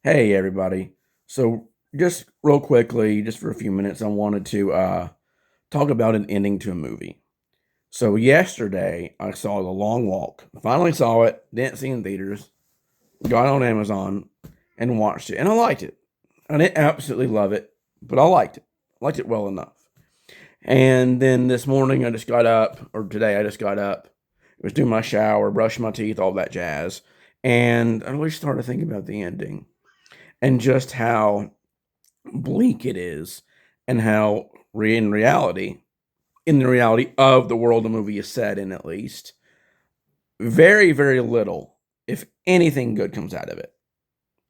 Hey everybody. So just real quickly, just for a few minutes, I wanted to talk about an ending to a movie. So yesterday I saw The Long Walk. Finally saw it, didn't see it in theaters, got it on Amazon and watched it. And I liked it. I didn't absolutely love it, but I liked it. I liked it well enough. And then this morning I just got up, or today I just got up, was doing my shower, brushing my teeth, all that jazz. And I really started thinking about the ending and just how bleak it is, and how in the reality of the world the movie is set in, at least, very, very little, if anything good comes out of it,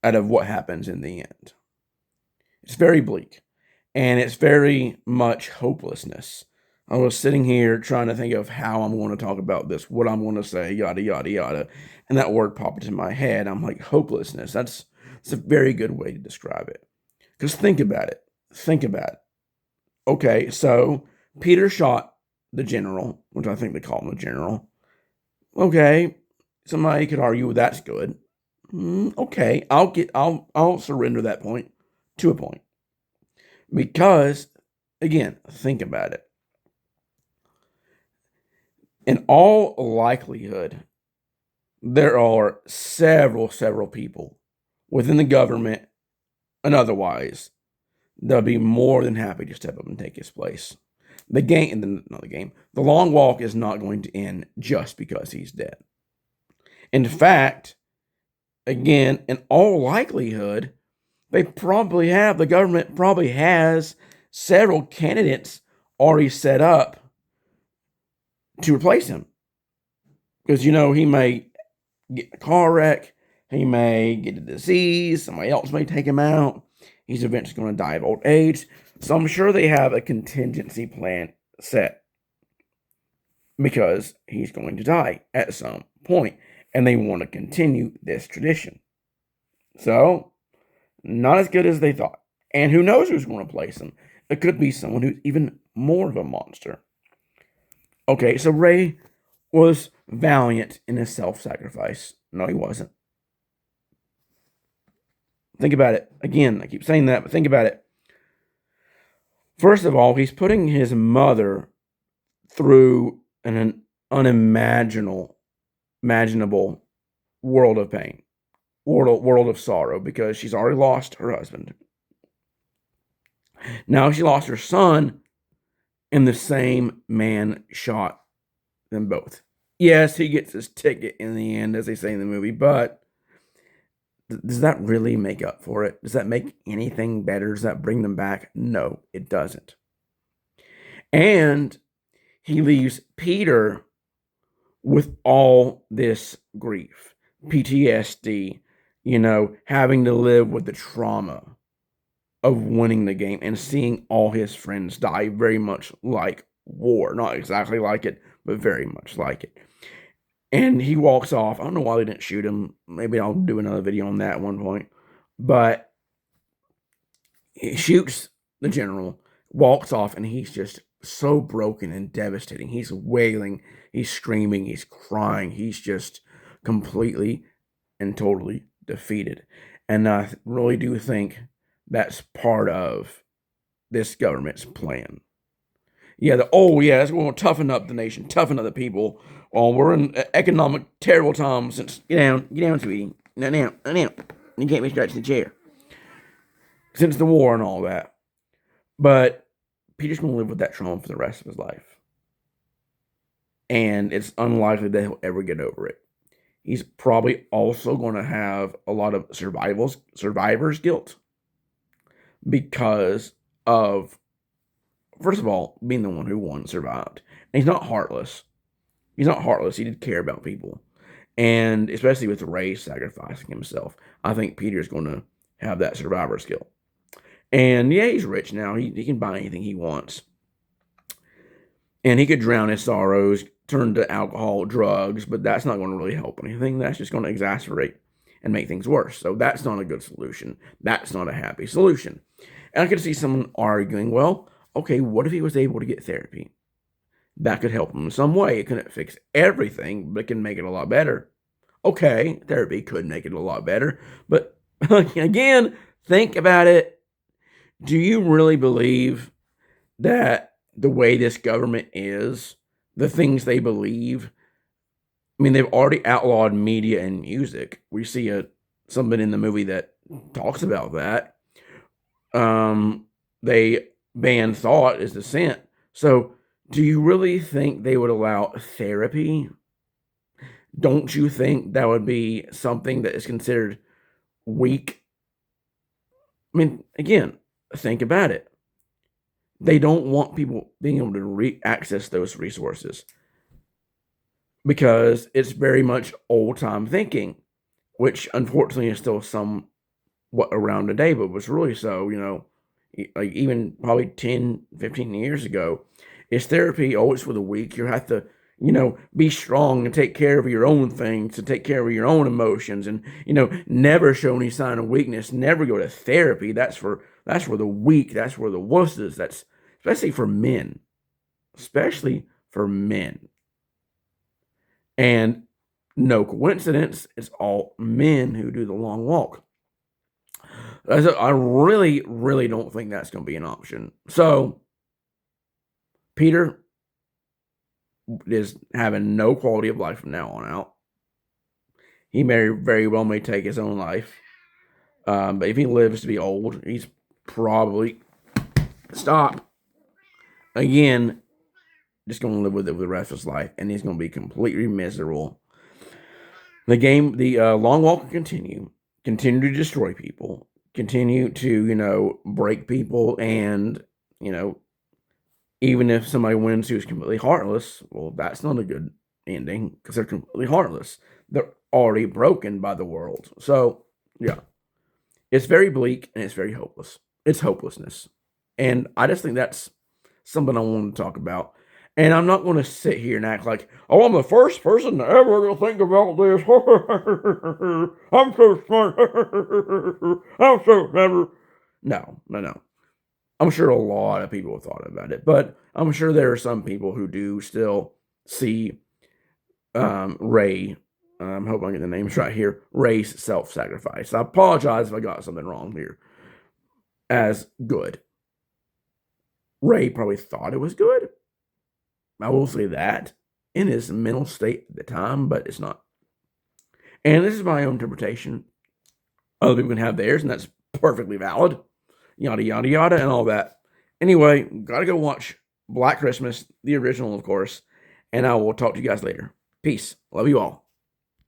out of what happens in the end. It's very bleak, and it's very much hopelessness. I was sitting here trying to think of how I'm going to talk about this, what I'm going to say, yada, yada, yada. And that word popped into my head. I'm like, hopelessness. That's a very good way to describe it. Because think about it. Think about it. Okay, so Peter shot the general, which I think they call him the general. Okay, somebody could argue that's good. Okay, I'll surrender that point to a point because, again, think about it. In all likelihood, there are several people within the government and otherwise they'll be more than happy to step up and take his place. The long walk is not going to end just because he's dead. In fact, again, in all likelihood, the government probably has several candidates already set up to replace him. Because, he may get a car wreck, he may get a disease, somebody else may take him out. He's eventually going to die of old age. So I'm sure they have a contingency plan set because he's going to die at some point, and they want to continue this tradition. So, not as good as they thought. And who knows who's going to replace him? It could be someone who's even more of a monster. Okay, so Ray was valiant in his self sacrifice. No, he wasn't. Think about it. Again, I keep saying that, but think about it. First of all, he's putting his mother through an unimaginable imaginable world of pain, world of sorrow, because she's already lost her husband. Now she lost her son, and the same man shot them both. Yes, he gets his ticket in the end, as they say in the movie, but does that really make up for it? Does that make anything better? Does that bring them back? No, it doesn't. And he leaves Peter with all this grief, PTSD, having to live with the trauma of winning the game and seeing all his friends die, very much like war. Not exactly like it, but very much like it. And he walks off. I don't know why they didn't shoot him. Maybe I'll do another video on that at one point. But he shoots the general, walks off, and he's just so broken and devastating. He's wailing, he's screaming, he's crying. He's just completely and totally defeated. And I really do think that's part of this government's plan. Yeah, that's going to toughen up the nation, toughen up the people. Oh, we're in economic terrible times. Since get down, sweetie. Now. You can't be scratching the chair. Since the war and all that. But Peter's going to live with that trauma for the rest of his life. And it's unlikely that he'll ever get over it. He's probably also going to have a lot of survivor's guilt because of, first of all, being the one who won survived. And he's not heartless. He's not heartless. He did care about people. And especially with Ray sacrificing himself, I think Peter's going to have that survivor's guilt. And yeah, he's rich now. He can buy anything he wants. And he could drown his sorrows, turn to alcohol, drugs, but that's not going to really help anything. That's just going to exacerbate and make things worse. So that's not a good solution. That's not a happy solution. And I could see someone arguing, well, okay, what if he was able to get therapy? That could help him in some way. It couldn't fix everything, but it can make it a lot better. Okay, therapy could make it a lot better, but Again, think about it. Do you really believe that the way this government is, the things they believe, I mean, they've already outlawed media and music. We see something in the movie that talks about that. They banned thought as dissent. So, do you really think they would allow therapy? Don't you think that would be something that is considered weak? I mean, again, think about it. They don't want people being able to access those resources because it's very much old time thinking, which unfortunately is still somewhat around today, but was really so, like even probably 10, 15 years ago. Is therapy always for the weak? You have to, be strong and take care of your own things, to take care of your own emotions, and never show any sign of weakness. Never go to therapy. That's for the weak. That's for the wusses. That's especially for men, especially for men. And no coincidence, it's all men who do the long walk. I really, really don't think that's going to be an option. So Peter is having no quality of life from now on out. He may very well may take his own life. But if he lives to be old, he's probably stop again. Just going to live with it for the rest of his life, and he's going to be completely miserable. The long walk will continue to destroy people, continue to break people, and even if somebody wins who's completely heartless, well, that's not a good ending because they're completely heartless. They're already broken by the world. So yeah, it's very bleak and it's very hopeless. It's hopelessness, and I just think that's something I want to talk about. And I'm not going to sit here and act like, oh, I'm the first person ever to think about this. I'm so smart. I'm so clever. No, no, no. I'm sure a lot of people have thought about it, but I'm sure there are some people who do still see Ray. I hope I get the names right here. Ray's self-sacrifice. I apologize if I got something wrong here. As good. Ray probably thought it was good. I will say that in his mental state at the time, but it's not. And this is my own interpretation. Other people can have theirs, and that's perfectly valid. Yada, yada, yada, and all that. Anyway, gotta go watch Black Christmas, the original, of course, and I will talk to you guys later. Peace. Love you all.